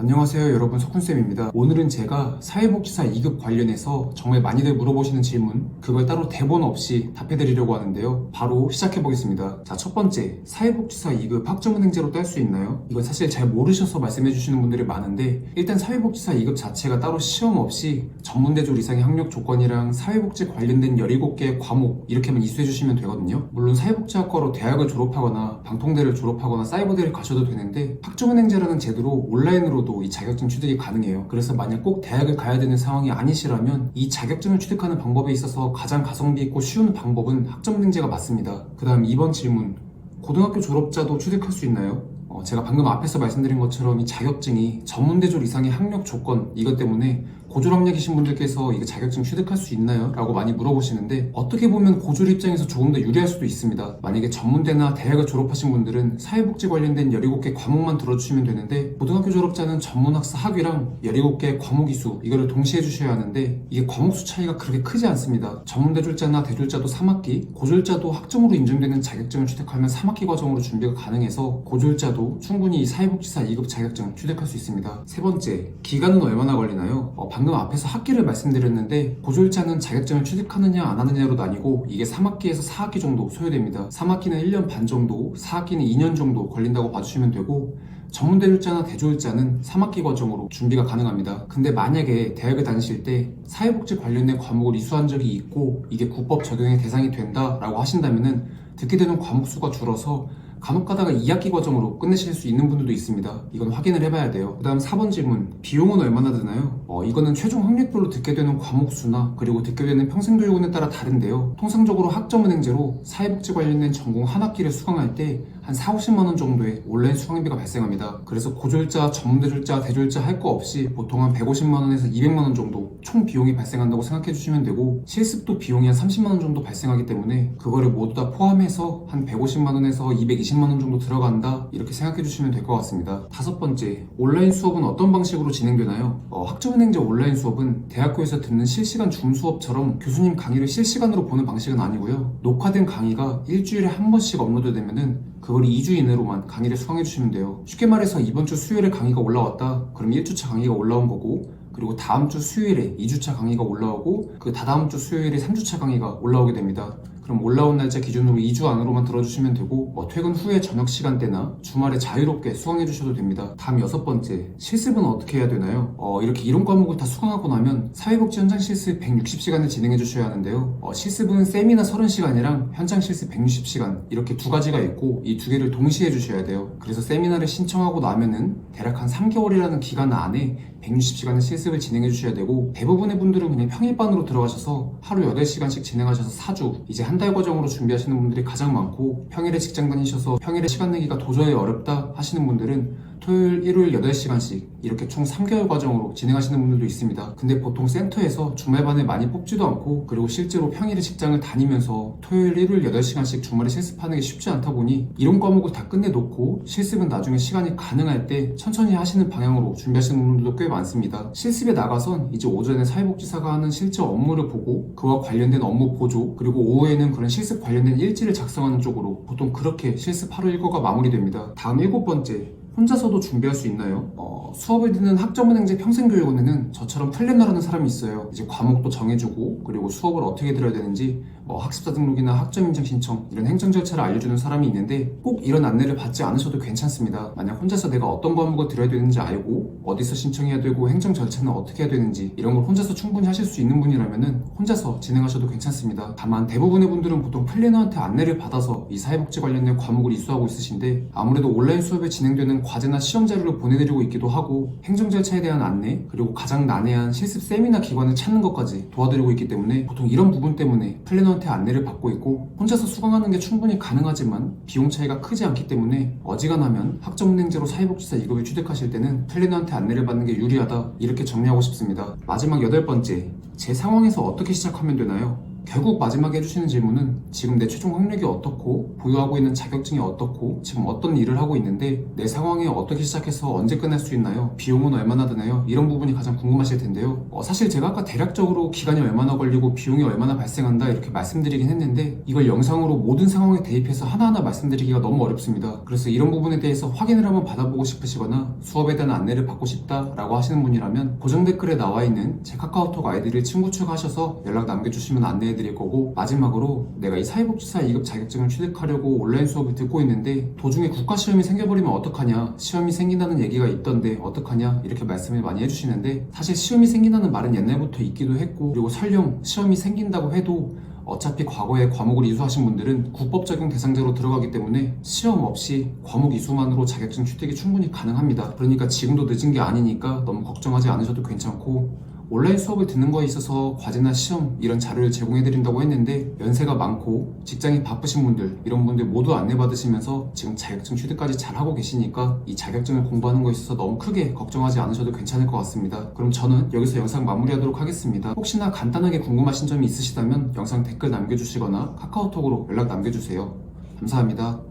안녕하세요 여러분, 석훈쌤입니다. 오늘은 제가 사회복지사 2급 관련해서 정말 많이들 물어보시는 질문, 그걸 따로 대본 없이 답해드리려고 하는데요. 바로 시작해보겠습니다. 자, 첫 번째, 사회복지사 2급 학점은행제로 딸 수 있나요? 이건 사실 잘 모르셔서 말씀해주시는 분들이 많은데, 일단 사회복지사 2급 자체가 따로 시험 없이 전문대졸 이상의 학력 조건이랑 사회복지 관련된 17개의 과목 이렇게만 이수해주시면 되거든요. 물론 사회복지학과로 대학을 졸업하거나 방통대를 졸업하거나 사이버대를 가셔도 되는데, 학점은행제라는 제도로 온라인으로 이 자격증 취득이 가능해요. 그래서 만약 꼭 대학을 가야 되는 상황이 아니시라면 이 자격증을 취득하는 방법에 있어서 가장 가성비 있고 쉬운 방법은 학점은행제가 맞습니다. 그 다음 2번 질문, 고등학교 졸업자도 취득할 수 있나요? 제가 방금 앞에서 말씀드린 것처럼 이 자격증이 전문대졸 이상의 학력 조건, 이것 때문에 고졸학력이신 분들께서 이거 자격증 취득할 수 있나요? 라고 많이 물어보시는데, 어떻게 보면 고졸 입장에서 조금 더 유리할 수도 있습니다. 만약에 전문대나 대학을 졸업하신 분들은 사회복지 관련된 17개 과목만 들어주시면 되는데, 고등학교 졸업자는 전문학사 학위랑 17개 과목 이수 이거를 동시에 해주셔야 하는데, 이게 과목수 차이가 그렇게 크지 않습니다. 전문대졸자나 대졸자도 3학기, 고졸자도 학점으로 인정되는 자격증을 취득하면 3학기 과정으로 준비가 가능해서 고졸자도 충분히 사회복지사 2급 자격증 취득할 수 있습니다. 세 번째, 기간은 얼마나 걸리나요? 방금 앞에서 학기를 말씀드렸는데, 고졸자는 자격증을 취득하느냐 안 하느냐로 나뉘고 이게 3학기에서 4학기 정도 소요됩니다. 3학기는 1년 반 정도, 4학기는 2년 정도 걸린다고 봐주시면 되고, 전문대졸자나 대졸자는 3학기 과정으로 준비가 가능합니다. 근데 만약에 대학을 다니실 때 사회복지 관련된 과목을 이수한 적이 있고 이게 국법 적용의 대상이 된다라고 하신다면은 듣게 되는 과목 수가 줄어서 간혹 가다가 2학기 과정으로 끝내실 수 있는 분들도 있습니다. 이건 확인을 해봐야 돼요. 그 다음 4번 질문, 비용은 얼마나 드나요? 이거는 최종 학력별로 듣게 되는 과목 수나 그리고 듣게 되는 평생교육원에 따라 다른데요. 통상적으로 학점은행제로 사회복지 관련된 전공 한 학기를 수강할 때 한 40~50만원 정도의 온라인 수강비가 발생합니다. 그래서 고졸자, 전문대졸자, 대졸자 할 거 없이 보통 한 150만원에서 200만원 정도 총 비용이 발생한다고 생각해 주시면 되고, 실습도 비용이 한 30만원 정도 발생하기 때문에 그거를 모두 다 포함해서 한 150만원에서 220만원 정도 들어간다, 이렇게 생각해 주시면 될 것 같습니다. 다섯 번째, 온라인 수업은 어떤 방식으로 진행되나요? 학점은행제 온라인 수업은 대학교에서 듣는 실시간 줌 수업처럼 교수님 강의를 실시간으로 보는 방식은 아니고요. 녹화된 강의가 일주일에 한 번씩 업로드 되면은 그걸 2주 이내로만 강의를 수강해 주시면 돼요. 쉽게 말해서 이번 주 수요일에 강의가 올라왔다, 그럼 1주차 강의가 올라온 거고, 그리고 다음 주 수요일에 2주차 강의가 올라오고, 그 다다음 주 수요일에 3주차 강의가 올라오게 됩니다. 그럼 올라온 날짜 기준으로 2주 안으로만 들어주시면 되고, 퇴근 후에 저녁 시간대나 주말에 자유롭게 수강해 주셔도 됩니다. 다음 6번째, 실습은 어떻게 해야 되나요? 이렇게 이론 과목을 다 수강하고 나면 사회복지 현장 실습 160시간을 진행해 주셔야 하는데요. 실습은 세미나 30시간이랑 현장 실습 160시간 이렇게 두 가지가 있고, 이 두 개를 동시에 해 주셔야 돼요. 그래서 세미나를 신청하고 나면은 대략 한 3개월이라는 기간 안에 160시간의 실습을 진행해 주셔야 되고, 대부분의 분들은 그냥 평일반으로 들어가셔서 하루 8시간씩 진행하셔서 4주, 이제 한 달 과정으로 준비하시는 분들이 가장 많고, 평일에 직장 다니셔서 평일에 시간 내기가 도저히 어렵다 하시는 분들은 토요일, 일요일 8시간씩 이렇게 총 3개월 과정으로 진행하시는 분들도 있습니다. 근데 보통 센터에서 주말반을 많이 뽑지도 않고, 그리고 실제로 평일에 직장을 다니면서 토요일, 일요일 8시간씩 주말에 실습하는 게 쉽지 않다 보니 이론 과목을 다 끝내놓고 실습은 나중에 시간이 가능할 때 천천히 하시는 방향으로 준비하시는 분들도 꽤 많습니다. 실습에 나가선 이제 오전에 사회복지사가 하는 실제 업무를 보고 그와 관련된 업무 보조, 그리고 오후에는 그런 실습 관련된 일지를 작성하는 쪽으로 보통 그렇게 실습 하루 일과가 마무리됩니다. 다음 7번째, 혼자서도 준비할 수 있나요? 수업을 듣는 학점은행제 평생교육원에는 저처럼 플래너라는 사람이 있어요. 이제 과목도 정해주고, 그리고 수업을 어떻게 들어야 되는지 학습자 등록이나 학점 인증 신청 이런 행정 절차를 알려주는 사람이 있는데, 꼭 이런 안내를 받지 않으셔도 괜찮습니다. 만약 혼자서 내가 어떤 과목을 들어야 되는지 알고 어디서 신청해야 되고 행정 절차는 어떻게 해야 되는지 이런 걸 혼자서 충분히 하실 수 있는 분이라면은 혼자서 진행하셔도 괜찮습니다. 다만 대부분의 분들은 보통 플래너한테 안내를 받아서 이 사회복지 관련된 과목을 이수하고 있으신데, 아무래도 온라인 수업에 진행되는 과제나 시험 자료를 보내드리고 있기도 하고, 행정 절차에 대한 안내, 그리고 가장 난해한 실습 세미나 기관을 찾는 것까지 도와드리고 있기 때문에 보통 이런 부분 때문에 플래너한테 안내를 받고 있고, 혼자서 수강하는 게 충분히 가능하지만 비용 차이가 크지 않기 때문에 어지간하면 학점은행제로 사회복지사 2급을 취득하실 때는 플래너한테 안내를 받는 게 유리하다, 이렇게 정리하고 싶습니다. 마지막 8번째, 제 상황에서 어떻게 시작하면 되나요? 결국 마지막에 해주시는 질문은 지금 내 최종 학력이 어떻고 보유하고 있는 자격증이 어떻고 지금 어떤 일을 하고 있는데 내 상황이 어떻게 시작해서 언제 끝날 수 있나요? 비용은 얼마나 드나요? 이런 부분이 가장 궁금하실 텐데요. 사실 제가 아까 대략적으로 기간이 얼마나 걸리고 비용이 얼마나 발생한다 이렇게 말씀드리긴 했는데 이걸 영상으로 모든 상황에 대입해서 하나하나 말씀드리기가 너무 어렵습니다. 그래서 이런 부분에 대해서 확인을 한번 받아보고 싶으시거나 수업에 대한 안내를 받고 싶다라고 하시는 분이라면 고정 댓글에 나와 있는 제 카카오톡 아이디를 친구 추가하셔서 연락 남겨주시면 안내해 드릴 거고, 마지막으로 내가 이 사회복지사 2급 자격증을 취득하려고 온라인 수업을 듣고 있는데 도중에 국가시험이 생겨버리면 어떡하냐, 시험이 생긴다는 얘기가 있던데 어떡하냐 이렇게 말씀을 많이 해주시는데, 사실 시험이 생긴다는 말은 옛날부터 있기도 했고, 그리고 설령 시험이 생긴다고 해도 어차피 과거에 과목을 이수하신 분들은 국법 적용 대상자로 들어가기 때문에 시험 없이 과목 이수만으로 자격증 취득이 충분히 가능합니다. 그러니까 지금도 늦은 게 아니니까 너무 걱정하지 않으셔도 괜찮고, 온라인 수업을 듣는 거에 있어서 과제나 시험 이런 자료를 제공해드린다고 했는데 연세가 많고 직장이 바쁘신 분들, 이런 분들 모두 안내받으시면서 지금 자격증 취득까지 잘하고 계시니까 이 자격증을 공부하는 거에 있어서 너무 크게 걱정하지 않으셔도 괜찮을 것 같습니다. 그럼 저는 여기서 영상 마무리하도록 하겠습니다. 혹시나 간단하게 궁금하신 점이 있으시다면 영상 댓글 남겨주시거나 카카오톡으로 연락 남겨주세요. 감사합니다.